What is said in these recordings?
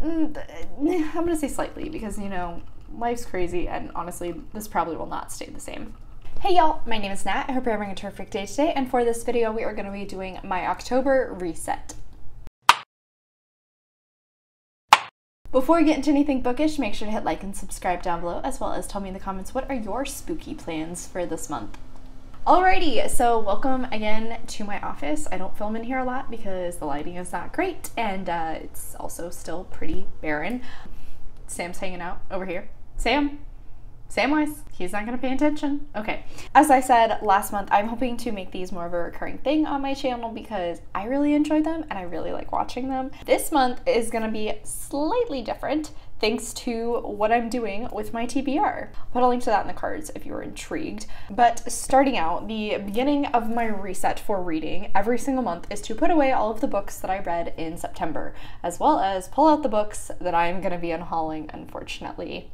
I'm gonna say slightly because, you know, life's crazy and honestly, this probably will not stay the same. Hey y'all, my name is Nat. I hope you're having a terrific day today, and for this video we are going to be doing my October reset. Before we get into anything bookish, make sure to hit like and subscribe down below, as well as tell me in the comments what are your spooky plans for this month. Alrighty, so welcome again to my office. I don't film in here a lot because the lighting is not great, and it's also still pretty barren. Sam's hanging out over here. Samwise, he's not gonna pay attention. Okay, as I said last month, I'm hoping to make these more of a recurring thing on my channel because I really enjoy them and I really like watching them. This month is gonna be slightly different thanks to what I'm doing with my TBR. I'll put a link to that in the cards if you were intrigued. But starting out, the beginning of my reset for reading every single month is to put away all of the books that I read in September, as well as pull out the books that I'm gonna be unhauling, unfortunately.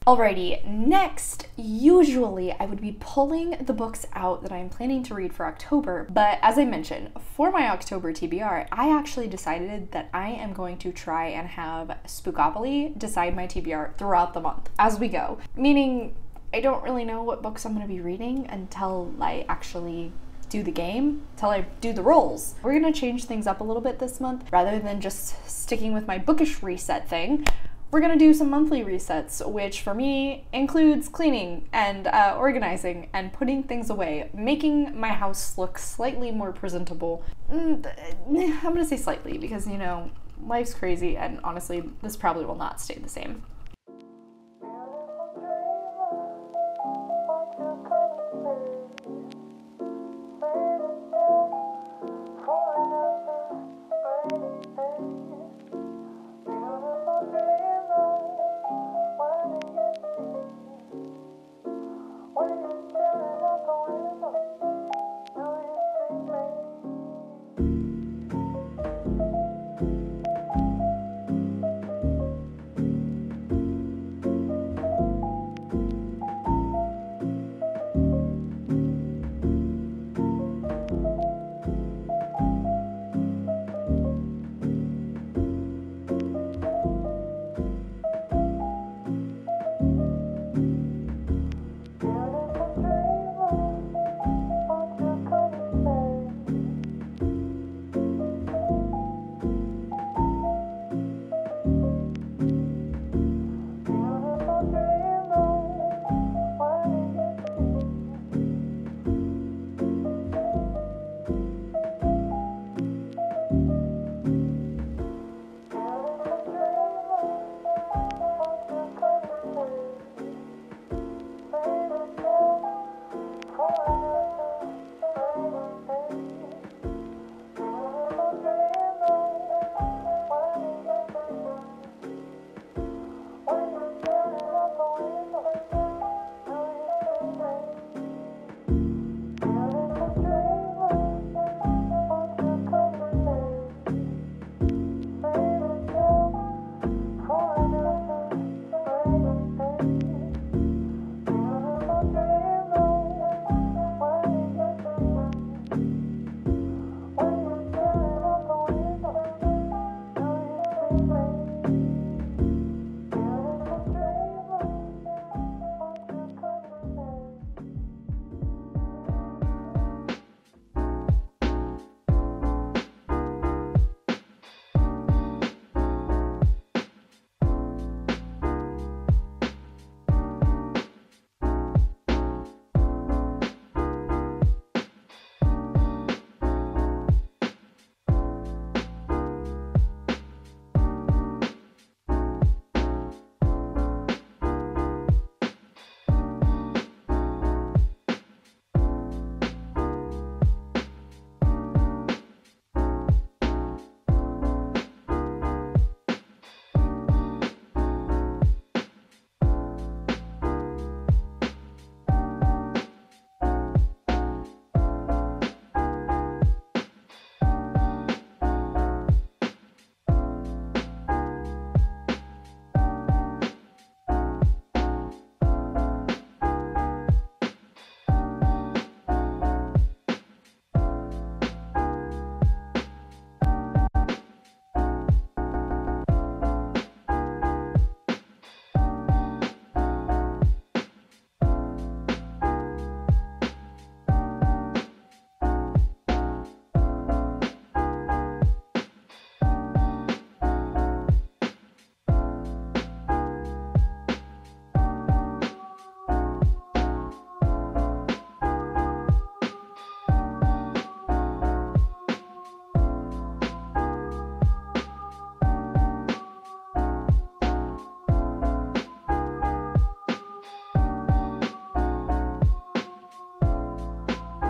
Alrighty, next, usually I would be pulling the books out that I'm planning to read for October, but as I mentioned, for my October TBR, I actually decided that I am going to try and have 𝗖cie decide my TBR throughout the month as we go, meaning I don't really know what books I'm going to be reading until I actually do the game, till I do the rolls. We're going to change things up a little bit this month. Rather than just sticking with my bookish reset thing, we're gonna do some monthly resets, which for me includes cleaning and organizing and putting things away, making my house look slightly more presentable. I'm gonna say slightly because, you know, life's crazy and honestly, this probably will not stay the same.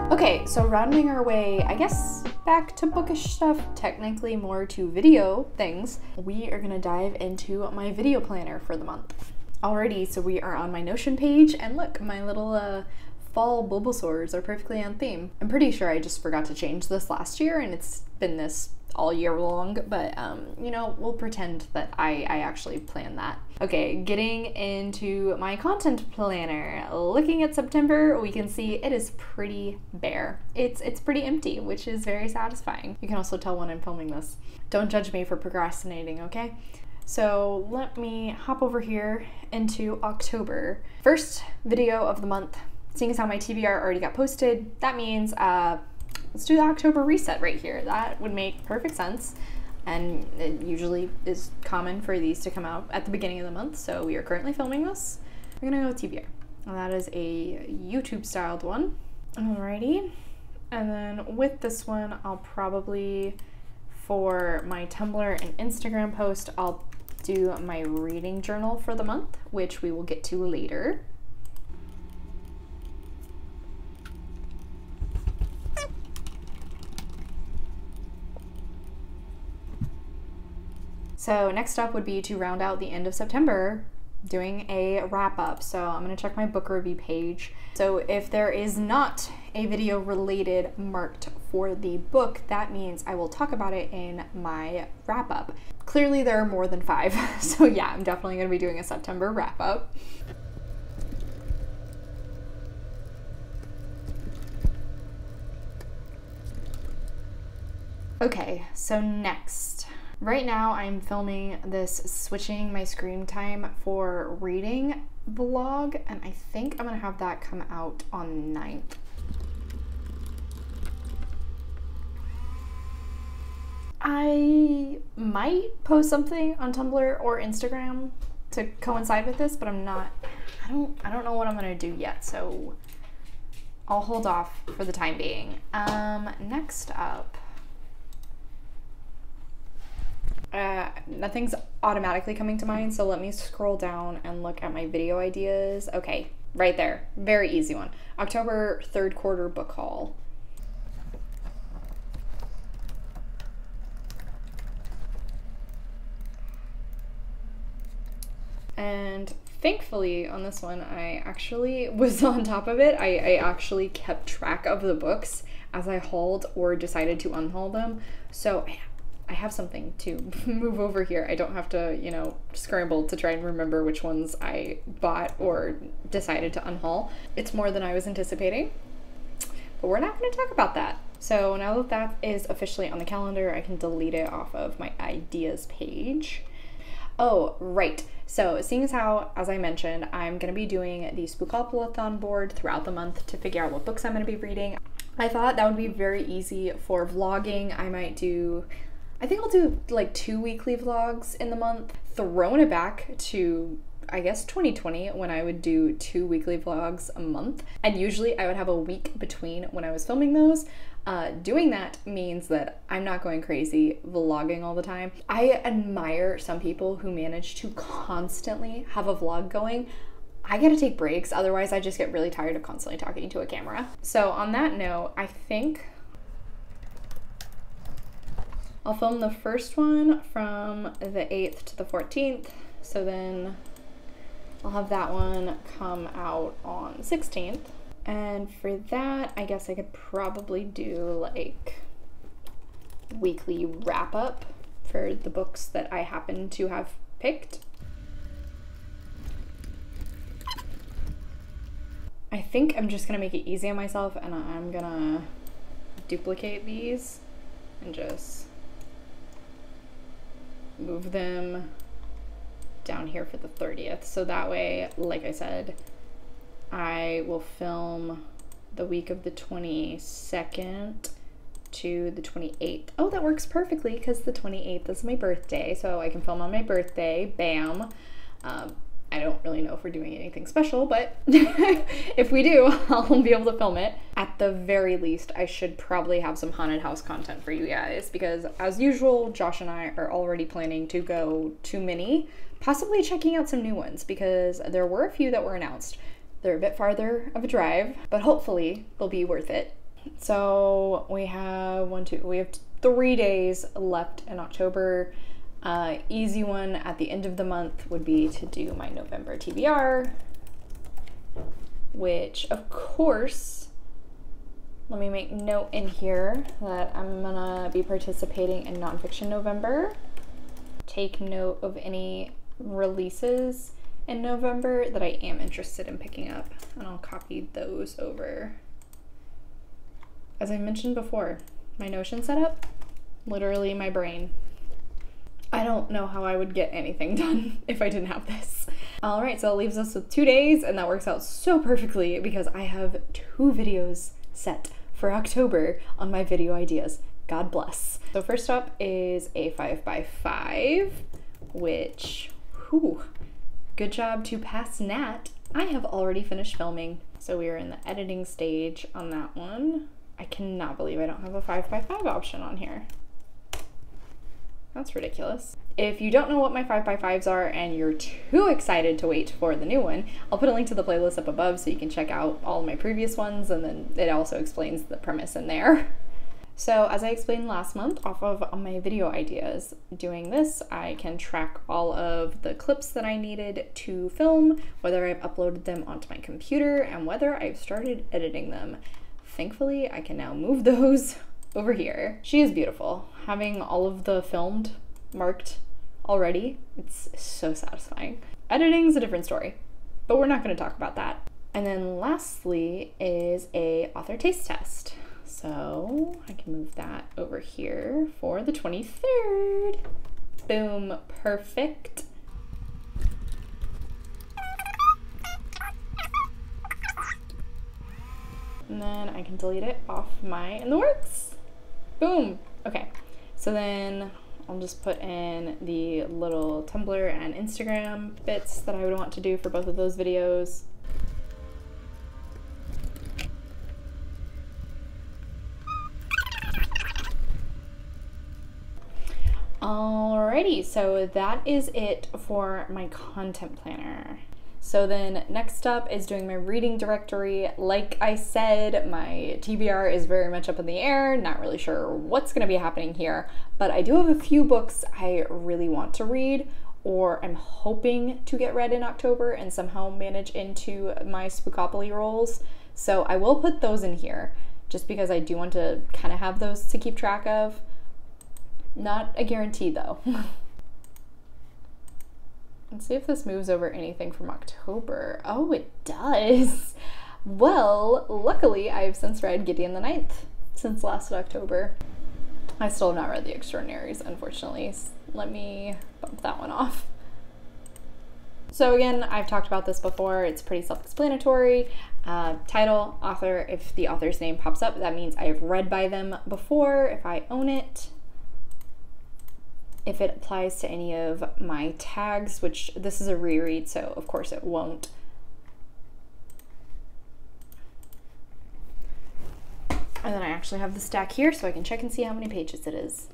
Okay, so rounding our way, I guess, back to bookish stuff, technically more to video things, we are gonna dive into my video planner for the month. Alrighty, so we are on my Notion page, and look, my little fall Bulbasaurs are perfectly on theme. I'm pretty sure I just forgot to change this last year, and it's been this all year long, but you know, we'll pretend that I actually planned that. Okay, getting into my content planner. Looking at September, we can see it is pretty bare. It's pretty empty, which is very satisfying. You can also tell when I'm filming this. Don't judge me for procrastinating, okay? So let me hop over here into October. First video of the month. Seeing as how my TBR already got posted, that means let's do the October reset right here. That would make perfect sense. And it usually is common for these to come out at the beginning of the month. So we are currently filming this. We're gonna go with TBR. And that is a YouTube styled one. Alrighty. And then with this one, I'll probably, for my Tumblr and Instagram post, I'll do my reading journal for the month, which we will get to later. So next up would be to round out the end of September, doing a wrap up. So I'm gonna check my book review page. So if there is not a video related marked for the book, that means I will talk about it in my wrap up. Clearly there are more than 5. So yeah, I'm definitely gonna be doing a September wrap up. Okay, so next. Right now I'm filming this switching my screen time for reading vlog, and I think I'm gonna have that come out on 9th. I might post something on Tumblr or Instagram to coincide with this, but I'm not, I don't know what I'm gonna do yet, so I'll hold off for the time being. Next up, nothing's automatically coming to mind, so let me scroll down and look at my video ideas. Okay, right there, very easy one. October 3rd quarter book haul. And thankfully on this one, I actually was on top of it. I actually kept track of the books as I hauled or decided to unhaul them. So I have something to move over here. I don't have to, you know, scramble to try and remember which ones I bought or decided to unhaul. It's more than I was anticipating, but we're not going to talk about that. So now that that is officially on the calendar, I can delete it off of my ideas page. Oh, right. So seeing as how, as I mentioned, I'm going to be doing the Spookopoly-thon board throughout the month to figure out what books I'm going to be reading, I thought that would be very easy for vlogging. I think I'll do like 2 weekly vlogs in the month, throwing it back to, I guess, 2020 when I would do 2 weekly vlogs a month. And usually I would have a week between when I was filming those. Doing that means that I'm not going crazy vlogging all the time. I admire some people who manage to constantly have a vlog going. I gotta take breaks, otherwise I just get really tired of constantly talking to a camera. So on that note, I think I'll film the first one from the 8th to the 14th, so then I'll have that one come out on the 16th. And for that, I guess I could probably do like weekly wrap up for the books that I happen to have picked. I think I'm just gonna make it easy on myself, and I'm gonna duplicate these and just move them down here for the 30th. So that way, like I said, I will film the week of the 22nd to the 28th. Oh, that works perfectly because the 28th is my birthday, so I can film on my birthday. Bam. I don't really know if we're doing anything special, but if we do, I'll be able to film it. At the very least, I should probably have some haunted house content for you guys, because as usual, Josh and I are already planning to go to Minnie, possibly checking out some new ones, because there were a few that were announced. They're a bit farther of a drive, but hopefully they'll be worth it. So we have we have 3 days left in October. Easy one at the end of the month would be to do my November TBR, which of course, let me make note in here that I'm gonna be participating in Nonfiction November. Take note of any releases in November that I am interested in picking up, and I'll copy those over. As I mentioned before, my Notion setup, literally my brain. I don't know how I would get anything done if I didn't have this. All right, so it leaves us with 2 days, and that works out so perfectly because I have 2 videos set for October on my video ideas. God bless. So first up is a 5x5, which, whew, good job to pass Nat. I have already finished filming. So we are in the editing stage on that one. I cannot believe I don't have a 5x5 option on here. That's ridiculous. If you don't know what my 5x5s are and you're too excited to wait for the new one, I'll put a link to the playlist up above so you can check out all of my previous ones, and then it also explains the premise in there. So as I explained last month, off of my video ideas, doing this, I can track all of the clips that I needed to film, whether I've uploaded them onto my computer, and whether I've started editing them. Thankfully, I can now move those over here. She is beautiful. Having all of the filmed marked already, it's so satisfying. Editing's a different story, but we're not going to talk about that. And then lastly is a author taste test. So I can move that over here for the 23rd. Boom, perfect. And then I can delete it off my in the works. Boom. Okay, so then I'll just put in the little Tumblr and Instagram bits that I would want to do for both of those videos. Alrighty, so that is it for my content planner. So then next up is doing my reading directory. Like I said, my TBR is very much up in the air, not really sure what's gonna be happening here, but I do have a few books I really want to read, or I'm hoping to get read in October and somehow manage into my Spookopoly rolls. So I will put those in here, just because I do want to kind of have those to keep track of. Not a guarantee though. Let's see if this moves over anything from October. Oh, it does. Well, luckily I've since read Gideon the Ninth since last October. I still have not read The Extraordinaries, unfortunately. Let me bump that one off. So again, I've talked about this before. It's pretty self-explanatory. Title, author. If the author's name pops up, that means I've read by them before, if I own it. If it applies to any of my tags, which this is a reread, so of course it won't. And then I actually have the stack here so I can check and see how many pages it is.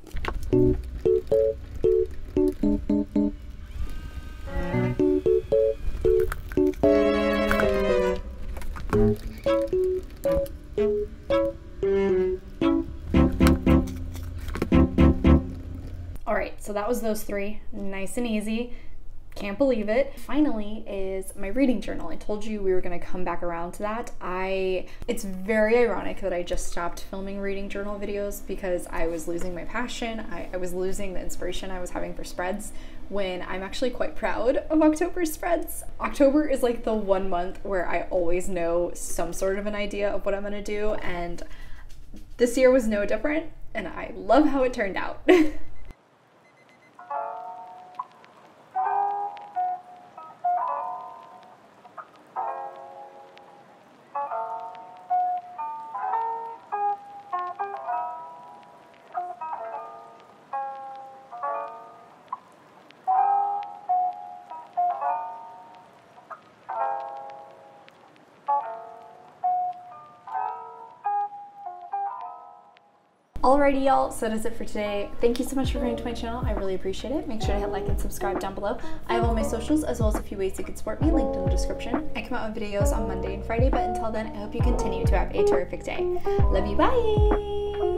All right, so that was those 3, nice and easy. Can't believe it. Finally is my reading journal. I told you we were gonna come back around to that. It's very ironic that I just stopped filming reading journal videos because I was losing my passion. I was losing the inspiration I was having for spreads, when I'm actually quite proud of October's spreads. October is like the one month where I always know some sort of an idea of what I'm gonna do, and this year was no different, and I love how it turned out. Alrighty, y'all, so that is it for today. Thank you so much for coming to my channel. I really appreciate it. Make sure to hit like and subscribe down below. I have all my socials as well as a few ways you can support me linked in the description. I come out with videos on Monday and Friday, but until then, I hope you continue to have a terrific day. Love you, bye!